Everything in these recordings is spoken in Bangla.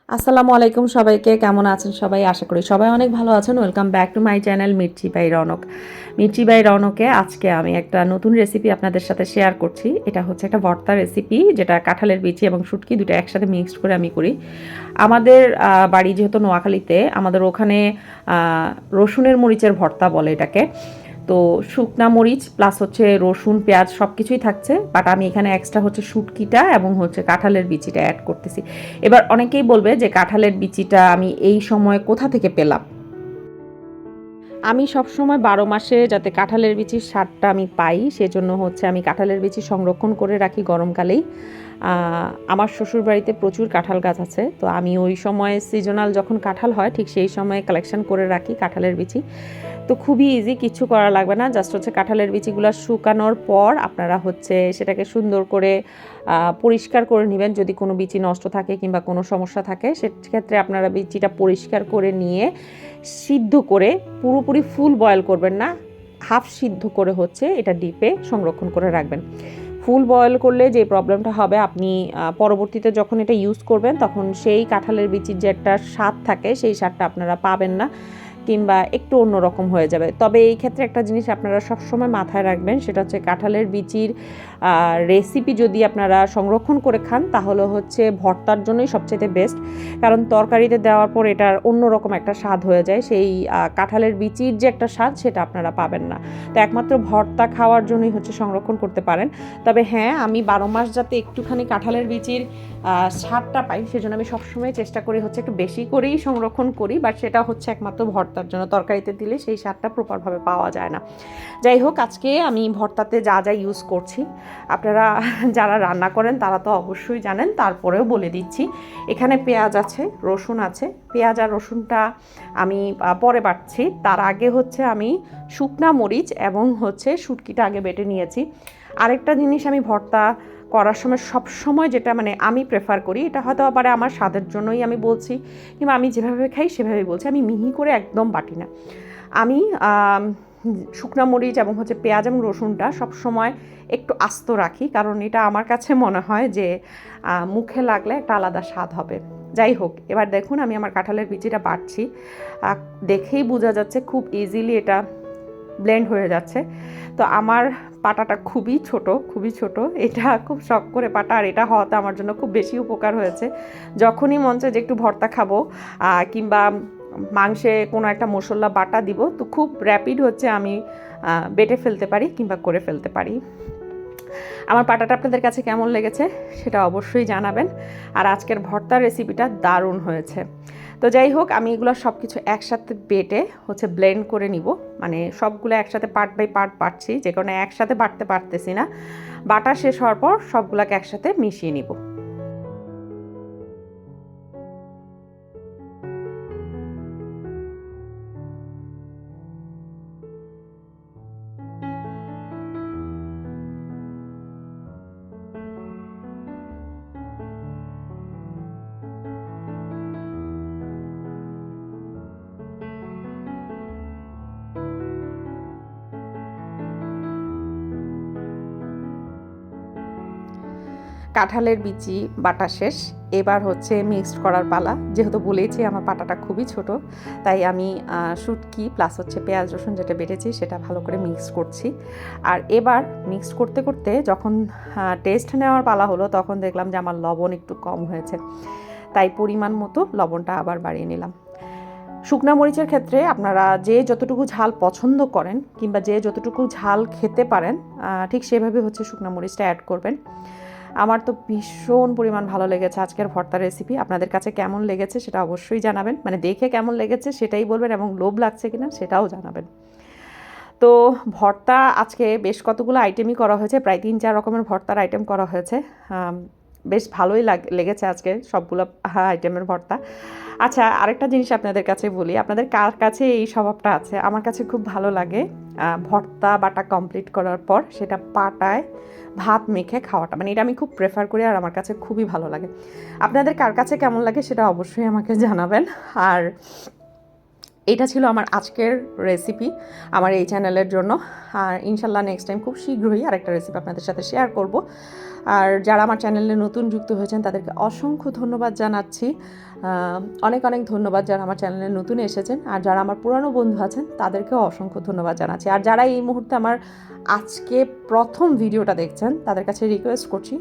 আসসালামু আলাইকুম সবাইকে, কেমন আছেন সবাই? আশা করি সবাই অনেক ভালো আছেন। Welcome back to my channel Mirchi by Ronak. Mirchi by রনকে আজকে আমি একটা নতুন রেসিপি আপনাদের সাথে শেয়ার করছি। এটা হচ্ছে একটা ভর্তা রেসিপি, যেটা কাঁঠালের বিচি এবং শুটকি দুটো একসাথে মিক্সড করে আমি করি। আমাদের বাড়ি যেহেতু নোয়াখালীতে, আমাদের ওখানে রসুনের মরিচের ভর্তা বলে এটাকে। তো শুকনা মরিচ প্লাস হচ্ছে রসুন পেঁয়াজ সব কিছুই থাকছে, বাট আমি এখানে এক্সট্রা হচ্ছে শুটকিটা এবং হচ্ছে কাঁঠালের বিচিটা অ্যাড করতেছি। এবার অনেকেই বলবে যে কাঁঠালের বিচিটা আমি এই সময় কোথা থেকে পেলাম। আমি সবসময় 12 মাসে যাতে কাঁঠালের বিচির স্বাদটা আমি পাই, সেজন্য হচ্ছে আমি কাঁঠালের বিচি সংরক্ষণ করে রাখি গরমকালেই। আমার শ্বশুরবাড়িতে প্রচুর কাঁঠাল গাছ আছে, তো আমি ওই সময় সিজনাল যখন কাঁঠাল হয় ঠিক সেই সময় কালেকশন করে রাখি কাঁঠালের বিচি। তো খুবই ইজি, কিছু করা লাগবে না, জাস্ট হচ্ছে কাঁঠালের বিচিগুলো শুকানোর পর আপনারা হচ্ছে সেটাকে সুন্দর করে পরিষ্কার করে নেবেন। যদি কোনো বিচি নষ্ট থাকে কিংবা কোনো সমস্যা থাকে, সেক্ষেত্রে আপনারা বিচিটা পরিষ্কার করে নিয়ে সিদ্ধ করে, পুরোপুরি ফুল বয়েল করবেন না, হাফ সিদ্ধ করে হচ্ছে এটা ডিপে সংরক্ষণ করে রাখবেন। ফুল বয়েল করলে যে প্রবলেমটা হবে, আপনি পরবর্তীতে যখন এটা ইউজ করবেন তখন সেই কাঁঠালের বিচির যে একটা স্বাদ থাকে সেই স্বাদটা আপনারা পাবেন না, কিংবা একটু অন্যরকম হয়ে যাবে। তবে এই ক্ষেত্রে একটা জিনিস আপনারা সবসময় মাথায় রাখবেন, সেটা হচ্ছে কাঁঠালের বিচির রেসিপি যদি আপনারা সংরক্ষণ করে খান তাহলে হচ্ছে ভর্তার জন্যই সবচেয়ে বেস্ট, কারণ তরকারিতে দেওয়ার পর এটার অন্যরকম একটা স্বাদ হয়ে যায়। সেই কাঁঠালের বিচির যে একটা স্বাদ সেটা আপনারা পাবেন না। তো একমাত্র ভর্তা খাওয়ার জন্যই হচ্ছে সংরক্ষণ করতে পারেন। তবে হ্যাঁ, আমি 12 মাস যাতে একটুখানি কাঁঠালের বিচির স্বাদটা পাই, সেজন্য আমি সবসময় চেষ্টা করি হচ্ছে একটু বেশি করেই সংরক্ষণ করি, বাট সেটা হচ্ছে একমাত্র ভর্তার জন্য। তরকারিতে দিলে সেই স্বাদটা প্রপারভাবে পাওয়া যায় না। যাই হোক, আজকে আমি ভর্তাতে যা যা ইউজ করছি আপনারা যারা রান্না করেন তারা তো অবশ্যই জানেন, তারপরেও বলে দিচ্ছি। এখানে পেঁয়াজ আছে, রসুন আছে। পেঁয়াজ আর রসুনটা আমি পরে বাটছি, তার আগে হচ্ছে আমি শুকনা মরিচ এবং হচ্ছে শুটকিটা আগে বেটে নিয়েছি। আরেকটা জিনিস আমি ভর্তা করার সময় সব সময় যেটা আমি প্রেফার করি, এটা হয়তো আবার আমার স্বাদের জন্যই আমি বলছি, কিংবা আমি যেভাবে খাই সেভাবেই বলছি, আমি মিহি করে একদম বাটি না। আমি শুকনো মরিচ এবং হচ্ছে পেঁয়াজ এবং রসুনটা সব সময় একটু আস্ত রাখি, কারণ এটা আমার কাছে মনে হয় যে মুখে লাগলে একটা আলাদা স্বাদ হবে। যাই হোক, এবার দেখুন আমি আমার কাঁঠালের বিচিটা বাটছি। দেখেই বোঝা যাচ্ছে খুব ইজিলি এটা ব্লেন্ড হয়ে যাচ্ছে। তো আমার পাটাটা খুবই ছোট, খুবই ছোট, এটা খুব শখ করে পাটা, আর এটা হওয়াতে আমার জন্য খুব বেশি উপকার হয়েছে। যখনই মন চায় যে একটু ভর্তা খাবো কিংবা মাংসে কোনো একটা মশলা বাটা দিব, তো খুব র্যাপিড হচ্ছে আমি বেটে ফেলতে পারি কিংবা করে ফেলতে পারি। আমার পাটাটা আপনাদের কাছে কেমন লেগেছে সেটা অবশ্যই জানাবেন। আর আজকের ভর্তার রেসিপিটা দারুণ হয়েছে। তো যাই হোক, আমি এগুলো সব কিছু একসাথে বেটে হচ্ছে ব্লেন্ড করে নিব। সবগুলো একসাথে পার্ট বাই পার্ট বাটছি, যে কারণে একসাথে বাটতে পারতেছি না। বাটা শেষ হওয়ার পর সবগুলোকে একসাথে মিশিয়ে নিব। কাঁঠালের বিচি বাটা শেষ, এবার হচ্ছে মিক্সড করার পালা। যেহেতু বলেইছি আমার পাটাটা খুবই ছোট, তাই আমি শুটকি প্লাস হচ্ছে পেঁয়াজ রসুন যেটা বেটেছি সেটা ভালো করে মিক্স করছি। আর এবার মিক্সড করতে করতে যখন টেস্ট নেওয়ার পালা হলো, তখন দেখলাম যে আমার লবণ একটু কম হয়েছে, তাই পরিমাণ মতো লবণটা আবার বাড়িয়ে নিলাম। শুকনা মরিচের ক্ষেত্রে আপনারা যে যতটুকু ঝাল পছন্দ করেন কিংবা যে যতটুকু ঝাল খেতে পারেন, ঠিক সেভাবে হচ্ছে শুকনা মরিচটা অ্যাড করবেন। আমার তো ভীষণ পরিমাণ ভালো লেগেছে আজকের ভর্তার রেসিপি। আপনাদের কাছে কেমন লেগেছে সেটা অবশ্যই জানাবেন, দেখে কেমন লেগেছে সেটাই বলবেন, এবং লোভ লাগছে কিনা সেটাও জানাবেন। তো ভর্তা আজকে বেশ কতগুলো আইটেমই করা হয়েছে, প্রায় 3-4 রকমের ভর্তার আইটেম করা হয়েছে। বেশ ভালোই লেগেছে আজকে সবগুলো আইটেমের ভর্তা। আচ্ছা, আরেকটা জিনিস আপনাদের কাছে বলি, আপনাদের কার কাছে এই স্বভাবটা আছে? আমার কাছে খুব ভালো লাগে ভর্তা বাটা কমপ্লিট করার পর সেটা পাটায় ভাত মেখে খাওয়াটা, এটা আমি খুব প্রেফার করি, আর আমার কাছে খুবই ভালো লাগে। আপনাদের কার কাছে কেমন লাগে সেটা অবশ্যই আমাকে জানাবেন। আর এটা ছিল আমার আজকের রেসিপি আমার এই চ্যানেলের জন্য। আর ইনশাল্লাহ নেক্সট টাইম খুব শীঘ্রই আরেকটা রেসিপি আপনাদের সাথে শেয়ার করব। আর যারা আমার চ্যানেলে নতুন যুক্ত হয়েছেন তাদেরকে অসংখ্য ধন্যবাদ জানাচ্ছি। অনেক অনেক ধন্যবাদ যারা আমার চ্যানেলে নতুন এসেছেন, আর যারা আমার পুরানো বন্ধু আছেন তাদেরকেও অসংখ্য ধন্যবাদ জানাচ্ছি। আর যারা এই মুহূর্তে আমার আজকে প্রথম ভিডিওটা দেখছেন তাদের কাছে রিকোয়েস্ট করছি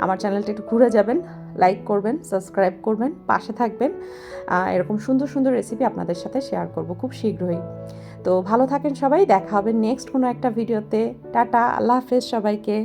আমার চ্যানেলটা একটু ঘুরে যাবেন, লাইক করবেন, সাবস্ক্রাইব করবেন, পাশে থাকবেন। এরকম সুন্দর সুন্দর রেসিপি আপনাদের সাথে শেয়ার করব খুব শীঘ্রই। তো ভালো থাকেন সবাই, দেখা হবে নেক্সট কোনো একটা ভিডিওতে। টাটা, আল্লাহ হাফেজ সবাইকে।